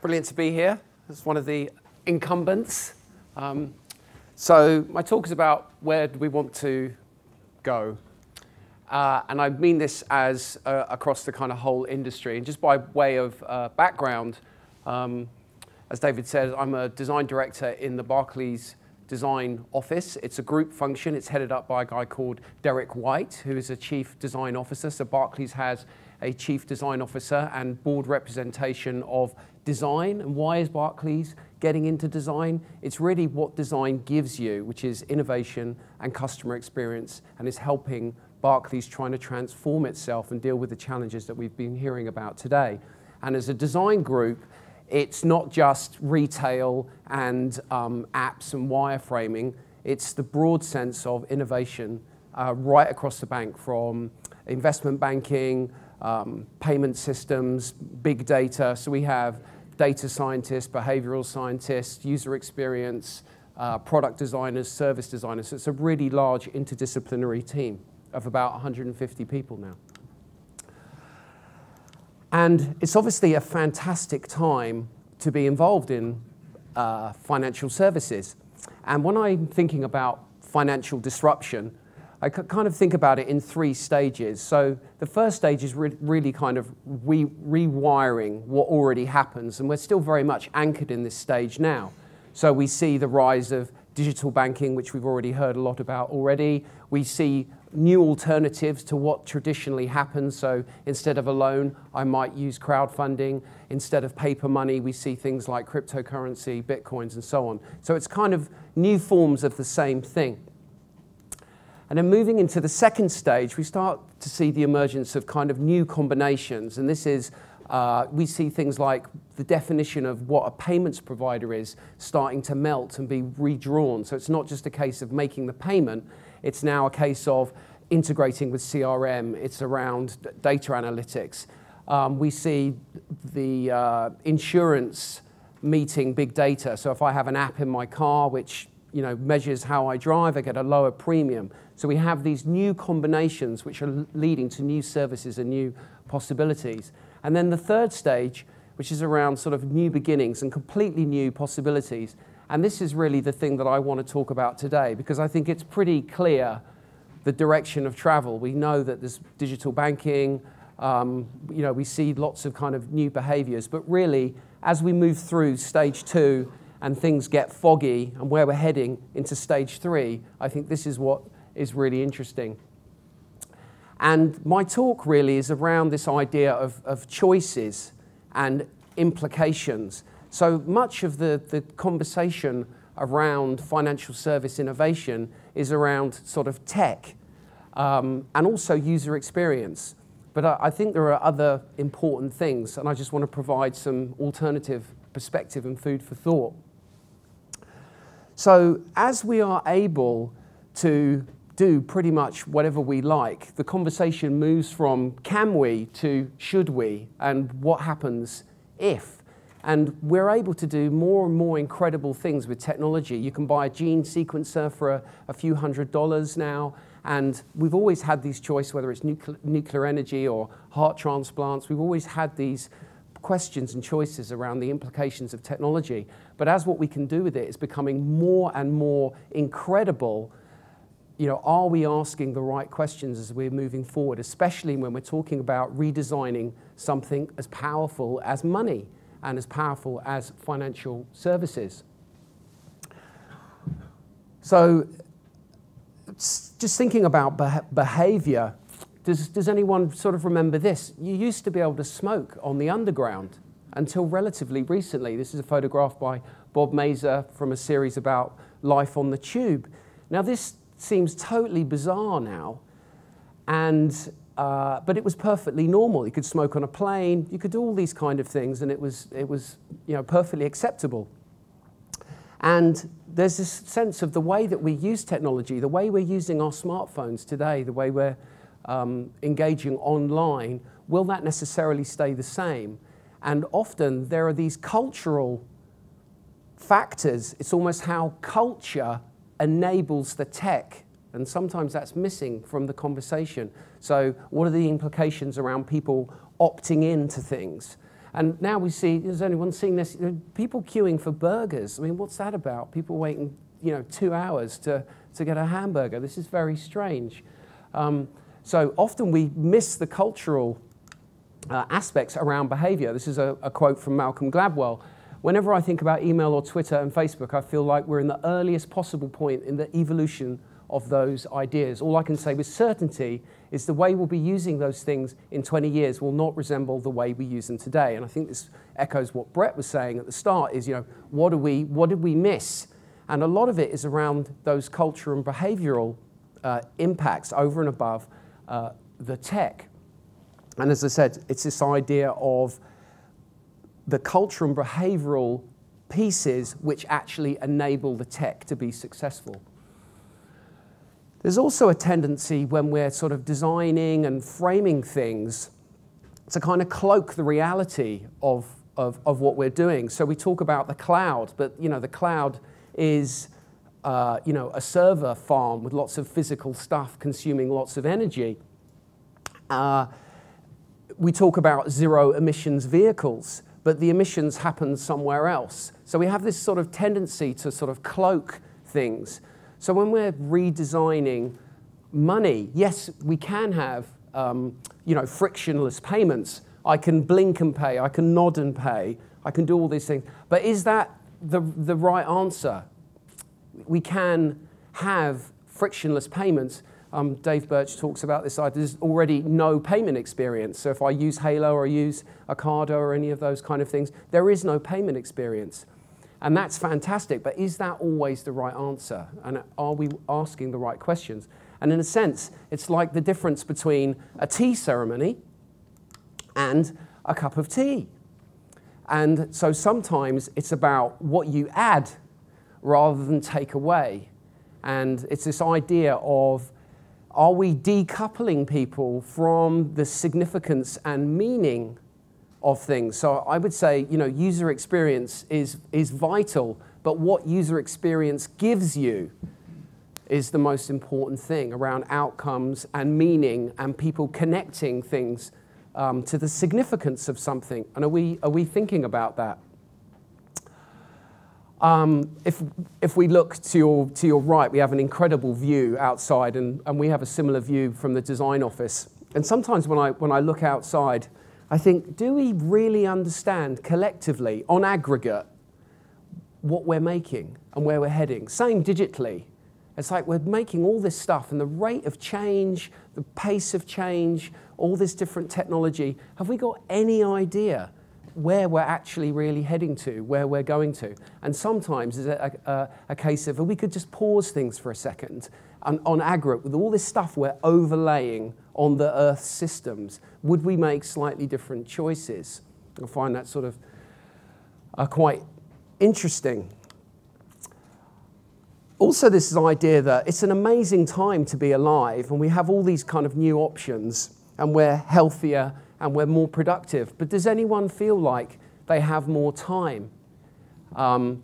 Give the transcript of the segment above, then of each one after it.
Brilliant to be here as one of the incumbents. So my talk is about where do we want to go. And I mean this as across the kind of whole industry. And just by way of background, as David said, I'm a design director in the Barclays design office. It's a group function. It's headed up by a guy called Derek White, who is a chief design officer. So Barclays has a chief design officer and board representation of design. And why is Barclays getting into design? It's really what design gives you, which is innovation and customer experience, and is helping Barclays trying to transform itself and deal with the challenges that we've been hearing about today. And as a design group, it's not just retail and apps and wireframing. It's the broad sense of innovation right across the bank, from investment banking, payment systems, big data. So we have data scientists, behavioral scientists, user experience, product designers, service designers. So it's a really large interdisciplinary team of about 150 people now. And it's obviously a fantastic time to be involved in financial services. And when I'm thinking about financial disruption, I kind of think about it in three stages. So the first stage is really kind of rewiring what already happens, and we're still very much anchored in this stage now. So we see the rise of digital banking, which we've already heard a lot about already. We see new alternatives to what traditionally happens. So instead of a loan, I might use crowdfunding. Instead of paper money, we see things like cryptocurrency, bitcoins, and so on. So it's kind of new forms of the same thing. And then moving into the second stage, we start to see the emergence of kind of new combinations. And this is, we see things like the definition of what a payments provider is starting to melt and be redrawn. So it's not just a case of making the payment, it's now a case of integrating with CRM. It's around data analytics. We see the insurance meeting big data. So if I have an app in my car which measures how I drive, I get a lower premium. So we have these new combinations which are leading to new services and new possibilities. And then the third stage, which is around sort of new beginnings and completely new possibilities. And this is really the thing that I want to talk about today, because I think it's pretty clear the direction of travel. We know that there's digital banking, we see lots of kind of new behaviors, but really, as we move through stage 2 and things get foggy and where we're heading into stage 3, I think this is what is really interesting. And my talk really is around this idea of choices and implications. So much of the conversation around financial service innovation is around sort of tech and also user experience. But I think there are other important things, and I just want to provide some alternative perspective and food for thought. So as we are able to do pretty much whatever we like, the conversation moves from can we to should we, and what happens if. And we're able to do more and more incredible things with technology. You can buy a gene sequencer for a few $100s now, and we've always had these choices, whether it's nuclear energy or heart transplants. We've always had these questions and choices around the implications of technology. But as what we can do with it is becoming more and more incredible, are we asking the right questions as we're moving forward, especially when we're talking about redesigning something as powerful as money and as powerful as financial services. So just thinking about behavior, does anyone sort of remember this? You used to be able to smoke on the underground until relatively recently. This is a photograph by Bob Mazur from a series about life on the tube. Now this seems totally bizarre now, but it was perfectly normal. You could smoke on a plane, you could do all these kind of things, and it was perfectly acceptable. And there's this sense of the way that we use technology, the way we're using our smartphones today, the way we're engaging online, will that necessarily stay the same? And often there are these cultural factors. It's almost how culture enables the tech, and sometimes that's missing from the conversation. So what are the implications around people opting into things? And now we see, there's only one seeing this, people queuing for burgers. I mean, what's that about? People waiting, 2 hours to get a hamburger. This is very strange. So often we miss the cultural aspects around behavior. This is a quote from Malcolm Gladwell. Whenever I think about email or Twitter and Facebook, I feel like we're in the earliest possible point in the evolution of those ideas. All I can say with certainty is the way we'll be using those things in 20 years will not resemble the way we use them today. And I think this echoes what Brett was saying at the start is, what did we miss? And a lot of it is around those culture and behavioral impacts over and above the tech. And as I said, it's this idea of the culture and behavioral pieces which actually enable the tech to be successful. There's also a tendency when we're sort of designing and framing things to kind of cloak the reality of what we're doing. So we talk about the cloud, but the cloud is a server farm with lots of physical stuff consuming lots of energy. We talk about zero emissions vehicles, but the emissions happen somewhere else. So we have this sort of tendency to sort of cloak things. So when we're redesigning money, yes, we can have frictionless payments. I can blink and pay, I can nod and pay, I can do all these things. But is that the right answer? We can have frictionless payments. Dave Birch talks about this idea. There's already no payment experience. So if I use Halo or I use Ocado or any of those kind of things, there is no payment experience. And that's fantastic, but is that always the right answer? And are we asking the right questions? And in a sense, it's like the difference between a tea ceremony and a cup of tea. And so sometimes it's about what you add rather than take away. And it's this idea of, are we decoupling people from the significance and meaning of things? So I would say, user experience is vital, but what user experience gives you is the most important thing around outcomes and meaning and people connecting things to the significance of something. And are we thinking about that? If we look to your right, we have an incredible view outside, and we have a similar view from the design office. And sometimes when I look outside, I think, do we really understand collectively, on aggregate, what we're making and where we're heading? Same digitally. It's like we're making all this stuff, and the rate of change, the pace of change, all this different technology. Have we got any idea where we're actually really heading to, where we're going to? And sometimes it's a case of, we could just pause things for a second, and on aggregate, with all this stuff we're overlaying on the Earth's systems, would we make slightly different choices? I find that sort of quite interesting. Also, this idea that it's an amazing time to be alive, and we have all these kind of new options, and we're healthier, and we're more productive. But does anyone feel like they have more time?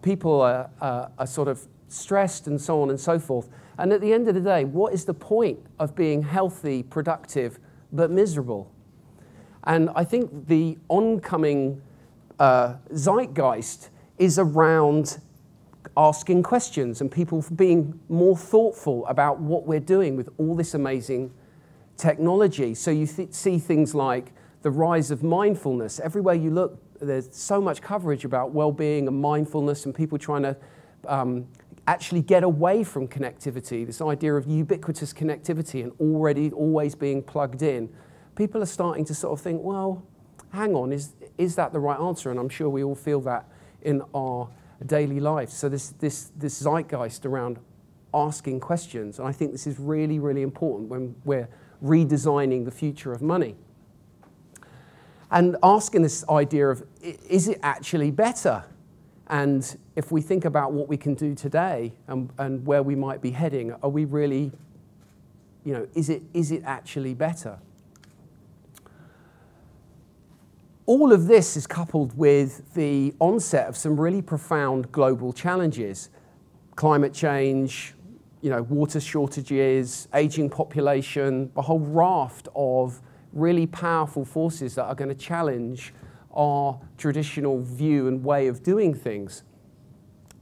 People are sort of stressed and so on and so forth. And at the end of the day, what is the point of being healthy, productive, but miserable? And I think the oncoming zeitgeist is around asking questions and people being more thoughtful about what we're doing with all this amazing technology. So you see things like the rise of mindfulness. Everywhere you look, there's so much coverage about well-being and mindfulness and people trying to actually get away from connectivity, this idea of ubiquitous connectivity and always being plugged in. People are starting to sort of think, well, hang on, is that the right answer? And I'm sure we all feel that in our daily life. So this zeitgeist around asking questions, and I think this is really, really important when we're redesigning the future of money. And asking this idea of, is it actually better? And if we think about what we can do today and where we might be heading, are we really, is it actually better? All of this is coupled with the onset of some really profound global challenges. Climate change, water shortages, aging population, a whole raft of really powerful forces that are going to challenge our traditional view and way of doing things.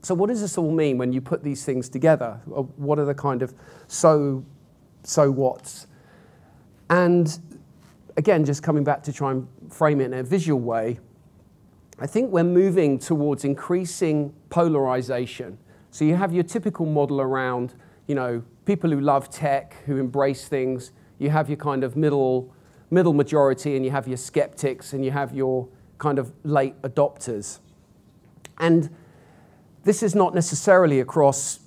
So what does this all mean when you put these things together? What are the kind of so what's? And again, just coming back to try and frame it in a visual way, I think we're moving towards increasing polarization. So you have your typical model around, people who love tech, who embrace things. You have your kind of middle majority, and you have your skeptics, and you have your kind of late adopters. And this is not necessarily across,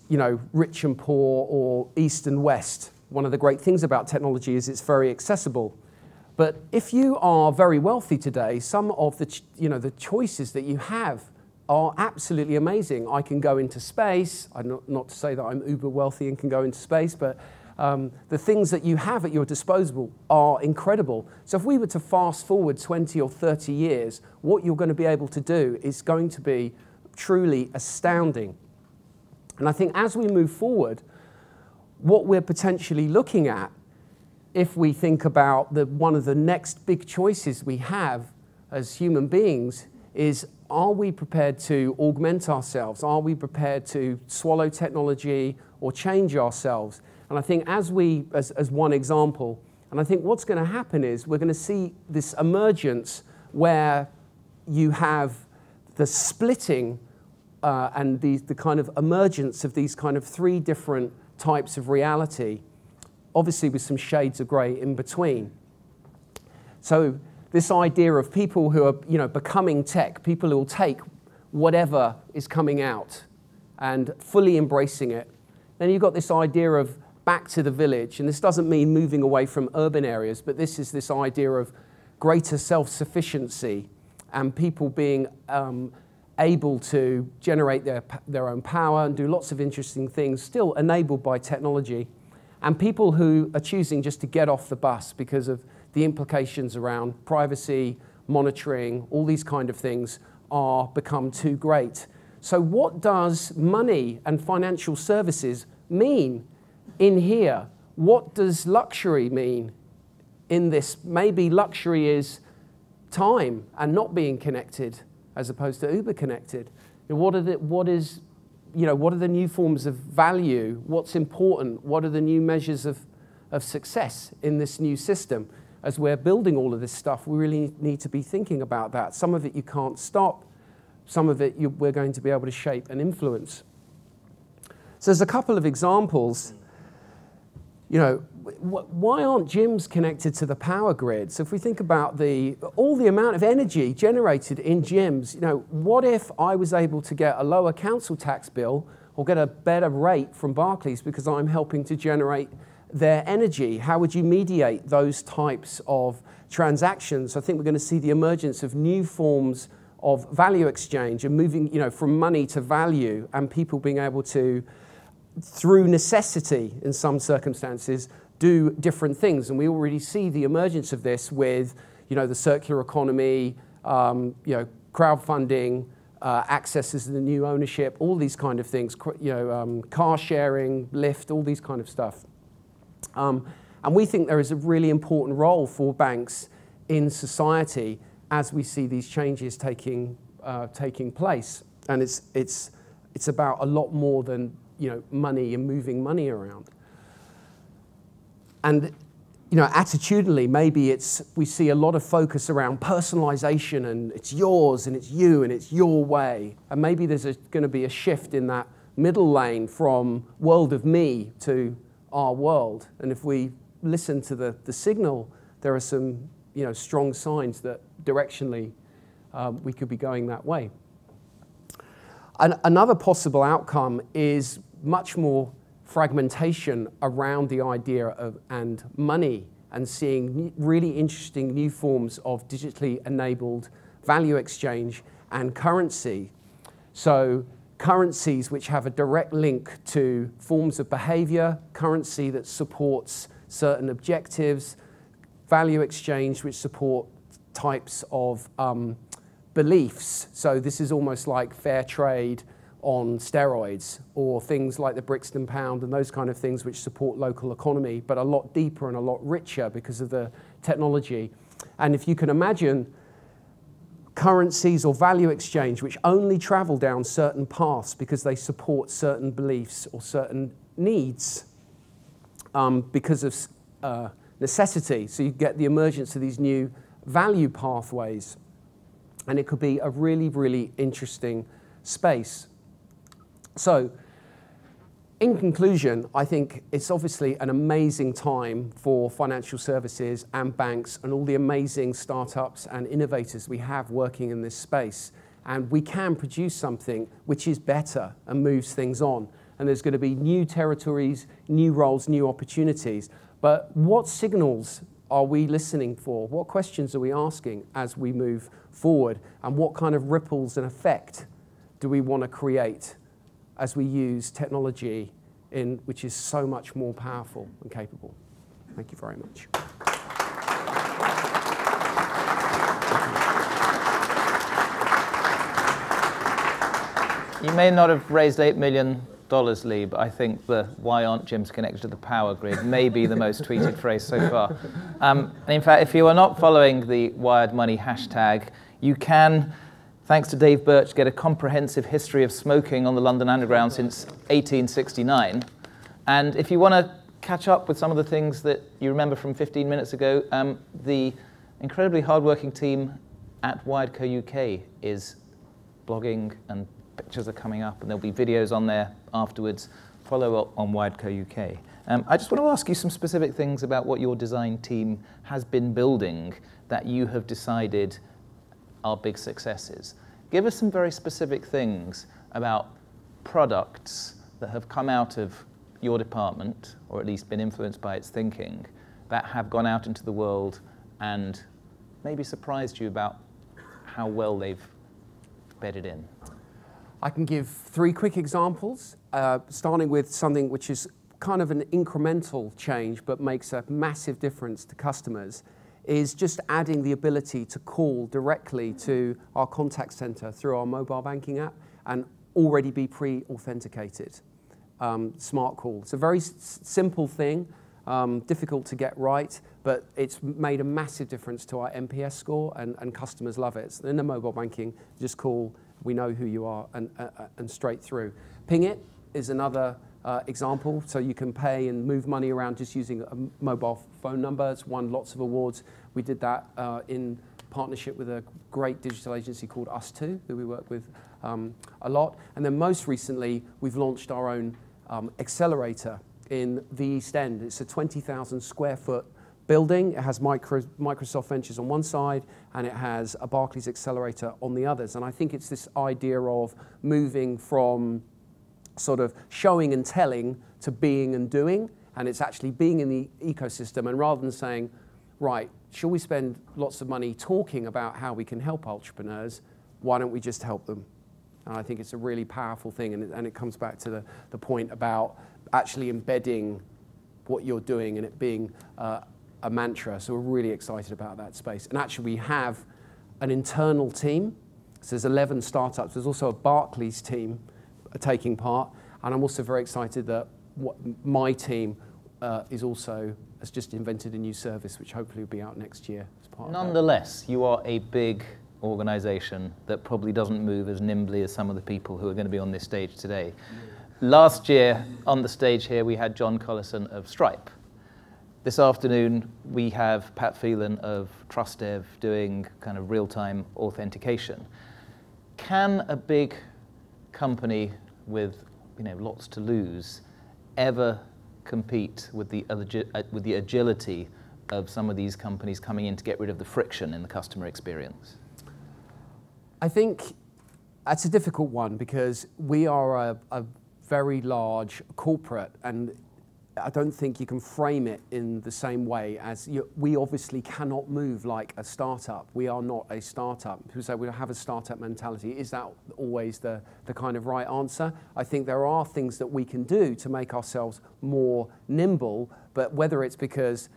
rich and poor or east and west. One of the great things about technology is it's very accessible. But if you are very wealthy today, some of the, the choices that you have are absolutely amazing. I can go into space. Not to say that I'm uber wealthy and can go into space, but the things that you have at your disposal are incredible. So if we were to fast forward 20 or 30 years, what you're going to be able to do is going to be truly astounding. And I think as we move forward, what we're potentially looking at, if we think about one of the next big choices we have as human beings, is are we prepared to augment ourselves? Are we prepared to swallow technology or change ourselves? And I think as one example, and I think what's going to happen is we're going to see this emergence where you have the splitting and the kind of emergence of these kind of three different types of reality, obviously with some shades of grey in between. So this idea of people who are becoming tech, people who will take whatever is coming out and fully embracing it. Then you've got this idea of back to the village, and this doesn't mean moving away from urban areas, but this is this idea of greater self-sufficiency and people being able to generate their own power and do lots of interesting things, still enabled by technology. And people who are choosing just to get off the bus because of the implications around privacy, monitoring, all these kind of things are become too great. So what does money and financial services mean in here? What does luxury mean in this? Maybe luxury is time and not being connected as opposed to uber connected. What are the new forms of value? What's important? What are the new measures of success in this new system? As we're building all of this stuff, we really need to be thinking about that. Some of it you can't stop. Some of it we're going to be able to shape and influence. So there's a couple of examples. Why aren't gyms connected to the power grid? So if we think about all the amount of energy generated in gyms, what if I was able to get a lower council tax bill or get a better rate from Barclays because I'm helping to generate their energy? How would you mediate those types of transactions? I think we're going to see the emergence of new forms of value exchange and moving, from money to value, and people being able to, through necessity in some circumstances, do different things. And we already see the emergence of this with, the circular economy, crowdfunding, accesses to the new ownership, all these kind of things, car sharing, Lyft, all these kind of stuff. And we think there is a really important role for banks in society as we see these changes taking place. And it's about a lot more than money and moving money around. And attitudinally, maybe we see a lot of focus around personalization, and it's yours and it's you and it's your way. And maybe there's going to be a shift in that middle lane from world of me to our world. And if we listen to the signal, there are some strong signs that directionally we could be going that way. Another possible outcome is much more fragmentation around the idea of and money, and seeing really interesting new forms of digitally enabled value exchange and currency. So currencies which have a direct link to forms of behavior, currency that supports certain objectives, value exchange which support types of beliefs. So this is almost like fair trade on steroids, or things like the Brixton pound and those kind of things which support local economy, but a lot deeper and a lot richer because of the technology. And if you can imagine currencies or value exchange which only travel down certain paths because they support certain beliefs or certain needs because of necessity. So you get the emergence of these new value pathways. And it could be a really, really interesting space. So in conclusion, I think it's obviously an amazing time for financial services and banks and all the amazing startups and innovators we have working in this space. And we can produce something which is better and moves things on. And there's going to be new territories, new roles, new opportunities. But what signals are we listening for? What questions are we asking as we move forward? And what kind of ripples and effect do we want to create as we use technology which is so much more powerful and capable? Thank you very much. You may not have raised $8 million, Lee, but I think the "why aren't gyms connected to the power grid" may be the most tweeted phrase so far. In fact, if you are not following the Wired Money hashtag, you can, thanks to Dave Birch, get a comprehensive history of smoking on the London Underground since 1869. And if you want to catch up with some of the things that you remember from 15 minutes ago, the incredibly hardworking team at Wired Co UK is blogging, and pictures are coming up, and there'll be videos on there afterwards. Follow up on Wired Co UK. I just want to ask you some specific things about what your design team has been building that you have decided are big successes. Give us some very specific things about products that have come out of your department, or at least been influenced by its thinking, that have gone out into the world and maybe surprised you about how well they've bedded in. I can give 3 quick examples, starting with something which is kind of an incremental change but makes a massive difference to customers, is just adding the ability to call directly to our contact center through our mobile banking app and already be pre-authenticated. Smart call. It's a very simple thing, difficult to get right, but it's made a massive difference to our NPS score, and customers love it. So in the mobile banking, just call, we know who you are, and straight through. Ping It is another example. So you can pay and move money around just using a mobile phone number. It's won lots of awards. We did that in partnership with a great digital agency called Us2, who we work with a lot. And then most recently, we've launched our own accelerator in the East End. It's a 20,000 square foot building. It has Microsoft Ventures on one side, and it has a Barclays accelerator on the others. And I think it's this idea of moving from sort of showing and telling to being and doing, and it's actually being in the ecosystem. And rather than saying, right, shall we spend lots of money talking about how we can help entrepreneurs, why don't we just help them? And I think it's a really powerful thing, and it comes back to the point about actually embedding what you're doing and it being a mantra. So we're really excited about that space. And actually we have an internal team. So there's 11 startups. There's also a Barclays team taking part. And I'm also very excited that my team has just invented a new service, which hopefully will be out next year as part of that. Nonetheless, you are a big organization that probably doesn't move as nimbly as some of the people who are going to be on this stage today. Last year, on the stage here, we had John Collison of Stripe. This afternoon, we have Pat Phelan of TrustDev doing kind of real-time authentication. Can a big company with lots to lose ever compete with the agility of some of these companies coming in to get rid of the friction in the customer experience? I think that's a difficult one because we are a very large corporate, and I don't think you can frame it in the same way as we obviously cannot move like a startup. We are not a startup. People say we have a startup mentality. Is that always the kind of right answer? I think there are things that we can do to make ourselves more nimble, but whether it's because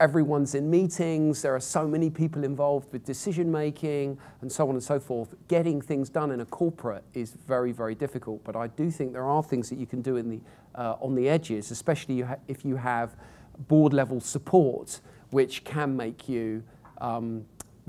everyone's in meetings, there are so many people involved with decision making and so on and so forth, getting things done in a corporate is very, very difficult. But I do think there are things that you can do on the edges, especially if you have board level support, which can make you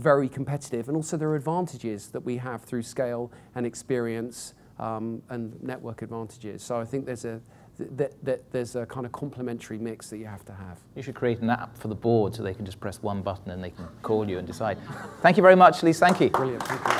very competitive, and also there are advantages that we have through scale and experience and network advantages. So I think there's a kind of complementary mix that you have to have. You should create an app for the board so they can just press one button and they can call you and decide. Thank you very much, Lee Sankey. Brilliant. Thank you.